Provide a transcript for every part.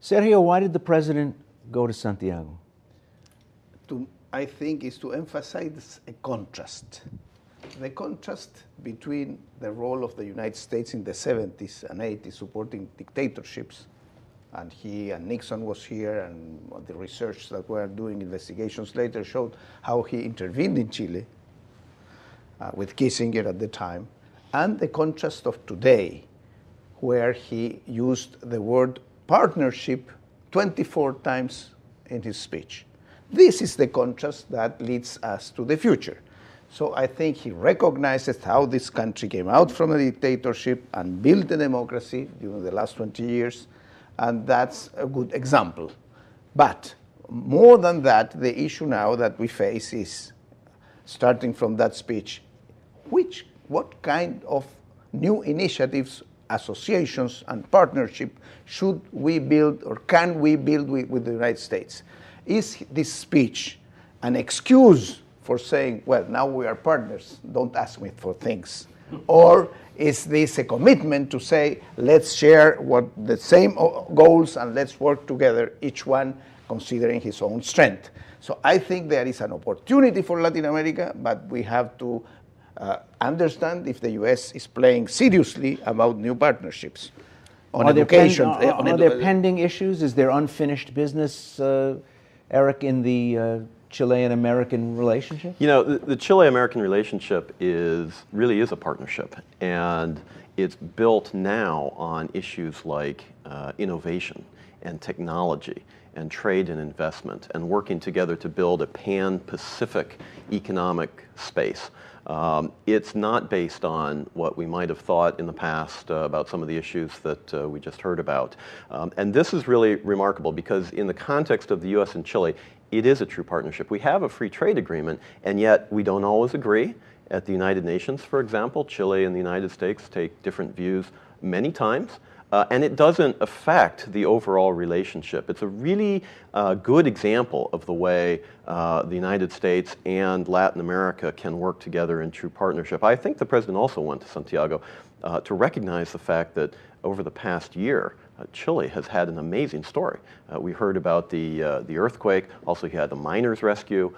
Sergio, why did the president go to Santiago? I think is to emphasize a contrast. The contrast between the role of the United States in the 70s and 80s supporting dictatorships, and he and Nixon was here, and the research that we're doing, investigations later, showed how he intervened in Chile with Kissinger at the time, and the contrast of today, where he used the word partnership 24 times in his speech. This is the contrast that leads us to the future. So I think he recognizes how this country came out from a dictatorship and built a democracy during the last 20 years, and that's a good example. But more than that, the issue now that we face is, starting from that speech, what kind of new initiatives, associations, and partnership should we build or can we build with the United States? Is this speech an excuse for saying, well, now we are partners, don't ask me for things? Or is this a commitment to say, let's share the same goals and let's work together, each one considering his own strength? So I think there is an opportunity for Latin America, but we have to understand if the U.S. is playing seriously about new partnerships on education. Are there pending issues? Is there unfinished business, Eric, in the Chilean-American relationship? You know, the Chile-American relationship really is a partnership, and it's built now on issues like innovation and technology and trade and investment and working together to build a pan-Pacific economic space. It's not based on what we might have thought in the past about some of the issues that we just heard about. And this is really remarkable because in the context of the U.S. and Chile, it is a true partnership. We have a free trade agreement, and yet we don't always agree. At the United Nations, for example, Chile and the United States take different views many times. And it doesn't affect the overall relationship. It's a really good example of the way the United States and Latin America can work together in true partnership. I think the president also went to Santiago to recognize the fact that over the past year, Chile has had an amazing story. We heard about the earthquake. Also, you had the miners' rescue.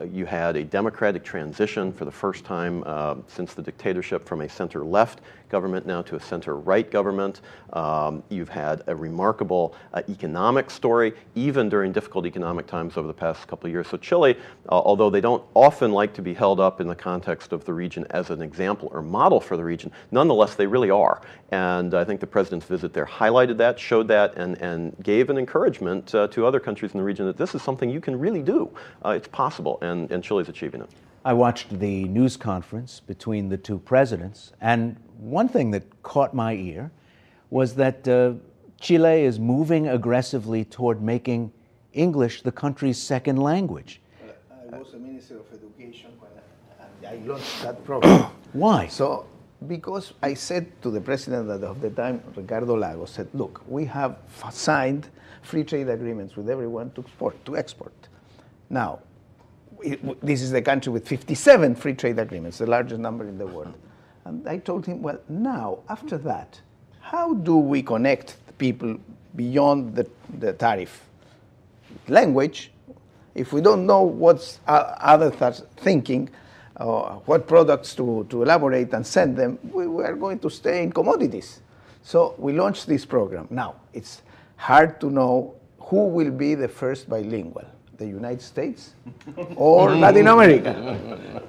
You had a democratic transition for the first time since the dictatorship from a center-left government now to a center-right government. You've had a remarkable economic story, even during difficult economic times over the past couple of years. So Chile, although they don't often like to be held up in the context of the region as an example or model for the region, nonetheless, they really are. And I think the president's visit there highlighted that, showed that, and gave an encouragement to other countries in the region that this is something you can really do. It's possible, and Chile's achieving it. I watched the news conference between the two presidents, and one thing that caught my ear was that Chile is moving aggressively toward making English the country's second language. I was a Minister of Education when I launched that program. Why? So, because I said to the president of the time, Ricardo Lagos, said, look, we have signed free trade agreements with everyone to export. Now, this is the country with 57 free trade agreements, the largest number in the world. And I told him, well, now, after that, how do we connect people beyond the tariff? Language, if we don't know what's others are thinking, what products to elaborate and send them, we are going to stay in commodities. So we launched this program. Now, it's hard to know who will be the first bilingual, the United States or Latin America.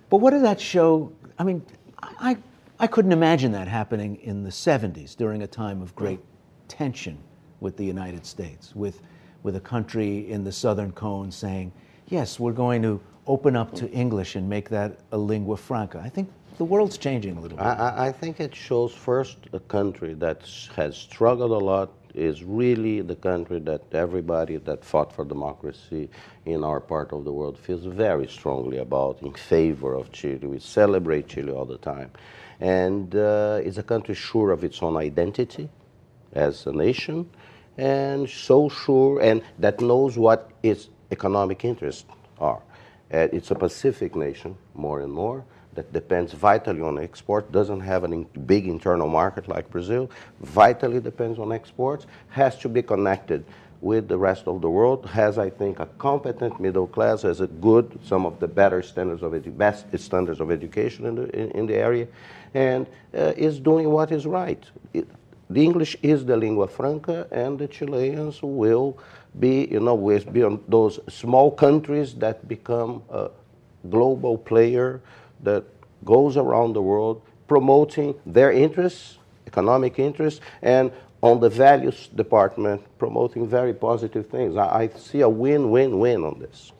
But what does that show? I mean, I couldn't imagine that happening in the 70s during a time of great tension with the United States, with a country in the Southern Cone saying, yes, we're going to open up to English and make that a lingua franca. I think the world's changing a little bit. I think it shows first a country that has struggled a lot is really the country that everybody that fought for democracy in our part of the world feels very strongly about, in favor of Chile. We celebrate Chile all the time. And it's a country sure of its own identity as a nation, and so sure, and that knows what its economic interests are. It's a Pacific nation, more and more, that depends vitally on export, doesn't have a big internal market like Brazil, vitally depends on exports, has to be connected with the rest of the world, has, I think, a competent middle class, has a good, some of the better standards of best standards of education in the area, and is doing what is right. The English is the lingua franca, and the Chileans will be, will be on those small countries that become a global player that goes around the world promoting their interests, economic interests, and on the values department promoting very positive things. I see a win-win-win on this.